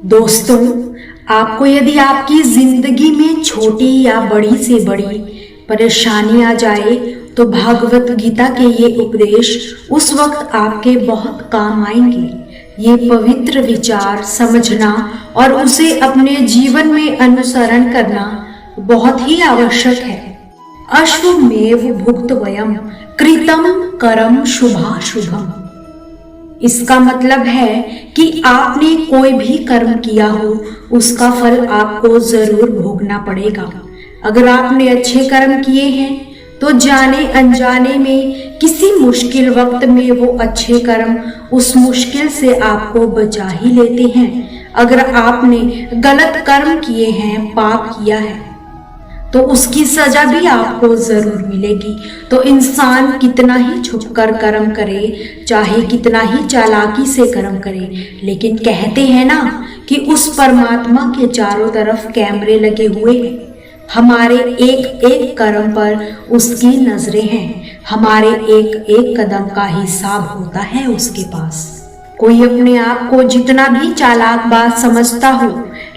दोस्तों, आपको यदि आपकी जिंदगी में छोटी या बड़ी से बड़ी परेशानी आ जाए तो भागवत गीता के ये उपदेश उस वक्त आपके बहुत काम आएंगे। ये पवित्र विचार समझना और उसे अपने जीवन में अनुसरण करना बहुत ही आवश्यक है। अश्वमेव भुक्तवयम् कृतं करम शुभाशुभम्। इसका मतलब है कि आपने कोई भी कर्म किया हो उसका फल आपको जरूर भोगना पड़ेगा। अगर आपने अच्छे कर्म किए हैं तो जाने अनजाने में किसी मुश्किल वक्त में वो अच्छे कर्म उस मुश्किल से आपको बचा ही लेते हैं। अगर आपने गलत कर्म किए हैं, पाप किया है, तो उसकी सजा भी आपको जरूर मिलेगी। तो इंसान कितना ही छुपकर कर्म करे, चाहे कितना ही चालाकी से कर्म करे, लेकिन कहते हैं ना कि उस परमात्मा के चारों तरफ कैमरे लगे हुए हैं। हमारे एक एक कर्म पर उसकी नजरें हैं। हमारे एक एक कदम का हिसाब होता है उसके पास। कोई अपने आप को जितना भी चालाक बात समझता हो,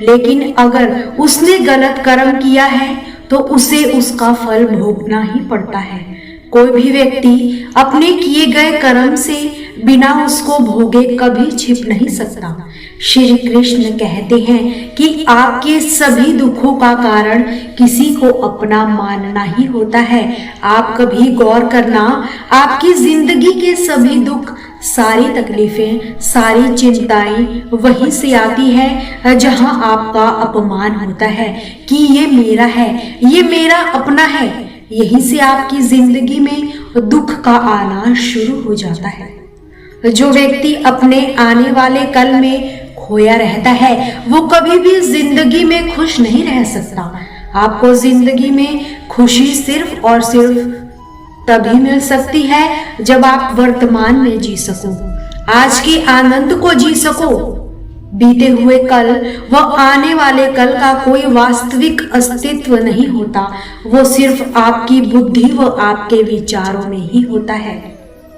लेकिन अगर उसने गलत कर्म किया है तो उसे उसका फल भोगना ही पड़ता है। कोई भी व्यक्ति अपने किए गए कर्म से बिना उसको भोगे कभी छिप नहीं सकता। श्री कृष्ण कहते हैं कि आपके सभी दुखों का कारण किसी को अपना मानना ही होता है। आप कभी गौर करना, आपकी जिंदगी के सभी दुख, सारी तकलीफें, सारी चिंताएं वहीं से आती है जहां आपका अपमान होता है कि ये मेरा है, ये मेरा अपना है। यहीं से आपकी जिंदगी में दुख का आना शुरू हो जाता है। जो व्यक्ति अपने आने वाले कल में खोया रहता है वो कभी भी जिंदगी में खुश नहीं रह सकता। आपको जिंदगी में खुशी सिर्फ और सिर्फ तभी मिल सकती है जब आप वर्तमान में जी सको, आज के आनंद को जी सको। बीते हुए कल व आने वाले कल का कोई वास्तविक अस्तित्व नहीं होता, वो सिर्फ आपकी बुद्धि व आपके विचारों में ही होता है।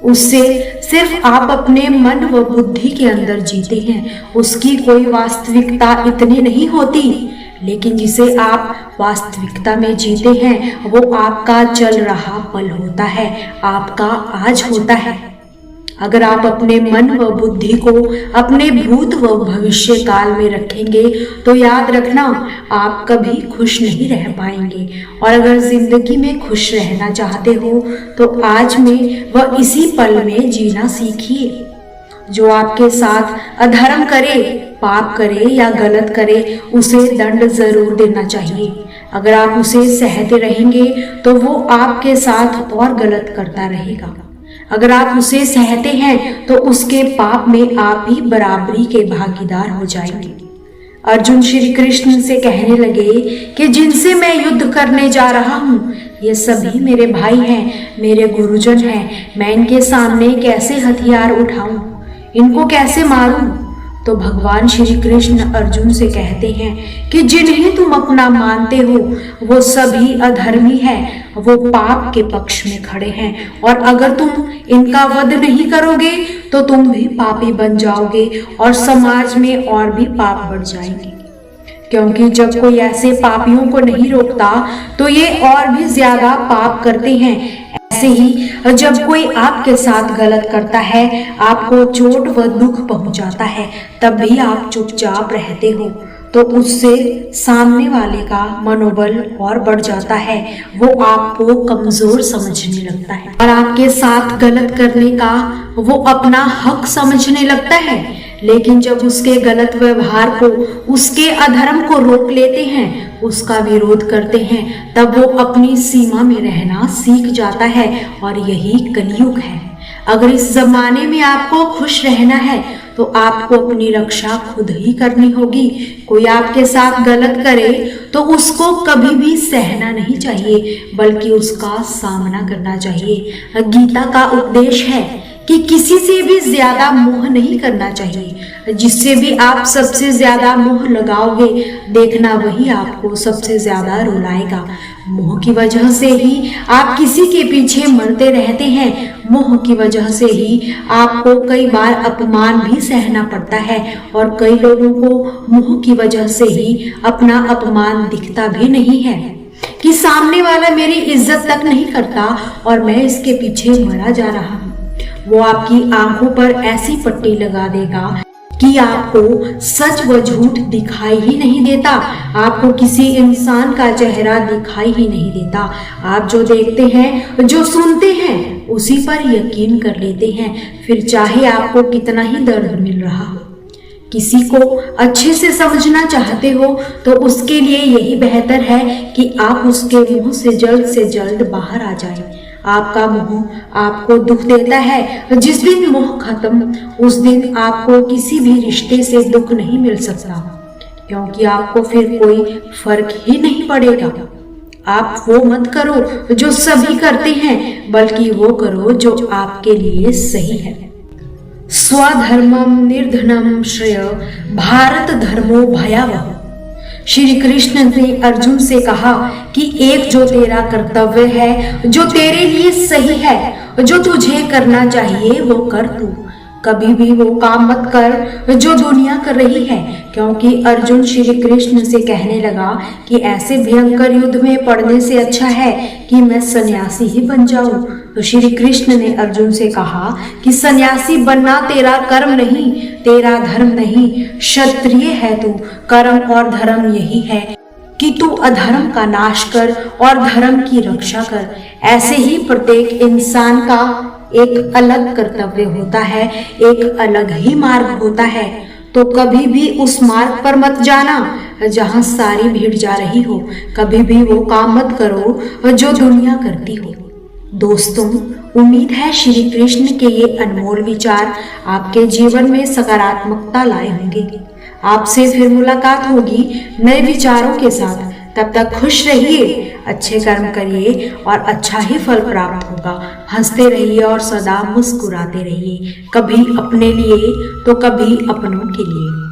उससे सिर्फ आप अपने मन व बुद्धि के अंदर जीते हैं। उसकी कोई वास्तविकता इतनी नहीं होती, लेकिन जिसे आप वास्तविकता में जीते हैं वो आपका चल रहा पल होता है, आपका आज होता है। अगर आप अपने मन व बुद्धि को अपने भूत व भविष्य काल में रखेंगे तो याद रखना, आप कभी खुश नहीं रह पाएंगे। और अगर जिंदगी में खुश रहना चाहते हो तो आज में व इसी पल में जीना सीखिए। जो आपके साथ अधर्म करे, पाप करे या गलत करे, उसे दंड जरूर देना चाहिए। अगर आप उसे सहते रहेंगे तो वो आपके साथ और गलत करता रहेगा। अगर आप उसे सहते हैं तो उसके पाप में आप ही बराबरी के भागीदार हो जाएंगे। अर्जुन श्री कृष्ण से कहने लगे कि जिनसे मैं युद्ध करने जा रहा हूँ ये सभी मेरे भाई हैं, मेरे गुरुजन हैं। मैं इनके सामने कैसे हथियार उठाऊं, इनको कैसे मारूं? तो भगवान श्री कृष्ण अर्जुन से कहते हैं कि जिन्हें तुम अपना मानते हो वो सभी अधर्मी हैं, वो पाप के पक्ष में खड़े हैं। और अगर तुम इनका वध नहीं करोगे तो तुम भी पापी बन जाओगे और समाज में और भी पाप बढ़ जाएंगे। क्योंकि जब कोई ऐसे पापियों को नहीं रोकता तो ये और भी ज्यादा पाप करते हैं। ऐसे ही जब कोई आपके साथ गलत करता है, आपको चोट व दुख पहुंचाता है, तब भी आप चुपचाप रहते हो, तो उससे सामने वाले का मनोबल और बढ़ जाता है। वो आपको कमजोर समझने लगता है और आपके साथ गलत करने का वो अपना हक समझने लगता है। लेकिन जब उसके गलत व्यवहार को, उसके अधर्म को रोक लेते हैं, उसका विरोध करते हैं, तब वो अपनी सीमा में रहना सीख जाता है। और यही कलयुग है। अगर इस जमाने में आपको खुश रहना है तो आपको अपनी रक्षा खुद ही करनी होगी। कोई आपके साथ गलत करे तो उसको कभी भी सहना नहीं चाहिए, बल्कि उसका सामना करना चाहिए। गीता का उपदेश है कि किसी से भी ज्यादा मोह नहीं करना चाहिए। जिससे भी आप सबसे ज्यादा मोह लगाओगे, देखना वही आपको सबसे ज्यादा रुलाएगा। मोह की वजह से ही आप किसी के पीछे मरते रहते हैं। मोह की वजह से ही आपको कई बार अपमान भी सहना पड़ता है, और कई लोगों को मोह की वजह से ही अपना अपमान दिखता भी नहीं है कि सामने वाला मेरी इज्जत तक नहीं करता और मैं इसके पीछे मरा जा रहा हूँ। वो आपकी आंखों पर ऐसी पट्टी लगा देगा कि आपको सच व झूठ दिखाई ही नहीं देता। आपको किसी इंसान का चेहरा दिखाई ही नहीं देता। आप जो देखते हैं, जो सुनते हैं, उसी पर यकीन कर लेते हैं, फिर चाहे आपको कितना ही दर्द मिल रहा हो। किसी को अच्छे से समझना चाहते हो तो उसके लिए यही बेहतर है कि आप उसके मुंह से जल्द बाहर आ जाएं। आपका मोह आपको दुख देता है। जिस दिन मोह खत्म, उस दिन आपको किसी भी रिश्ते से दुख नहीं मिल सकता, क्योंकि आपको फिर कोई फर्क ही नहीं पड़ेगा। आप वो मत करो जो सभी करते हैं, बल्कि वो करो जो आपके लिए सही है। स्वधर्मम निर्धनम श्रेय भारत धर्मो भयावह। श्री कृष्ण ने अर्जुन से कहा कि एक जो तेरा कर्तव्य है, जो तेरे लिए सही है, जो तुझे करना चाहिए वो कर तू। कभी भी वो काम मत कर जो दुनिया कर रही है, क्योंकि अर्जुन श्री कृष्ण से कहने लगा कि ऐसे भयंकर युद्ध में पड़ने से अच्छा है कि मैं सन्यासी ही बन जाऊं। तो श्री कृष्ण ने अर्जुन से कहा कि सन्यासी बनना तेरा कर्म नहीं, तेरा धर्म नहीं, क्षत्रिय है तू। कर्म और धर्म यही है कि तू अधर्म का नाश कर और धर्म की रक्षा कर। ऐसे ही प्रत्येक इंसान का एक अलग कर्तव्य होता है, एक अलग ही मार्ग होता है। तो कभी भी उस मार्ग पर मत जाना जहां सारी भीड़ जा रही हो। कभी भी वो काम मत करो जो दुनिया करती हो। दोस्तों, उम्मीद है श्री कृष्ण के ये अनमोल विचार आपके जीवन में सकारात्मकता लाए होंगे। आपसे फिर मुलाकात होगी नए विचारों के साथ। तब तक खुश रहिए, अच्छे कर्म करिए और अच्छा ही फल प्राप्त होगा। हंसते रहिए और सदा मुस्कुराते रहिए, कभी अपने लिए तो कभी अपनों के लिए।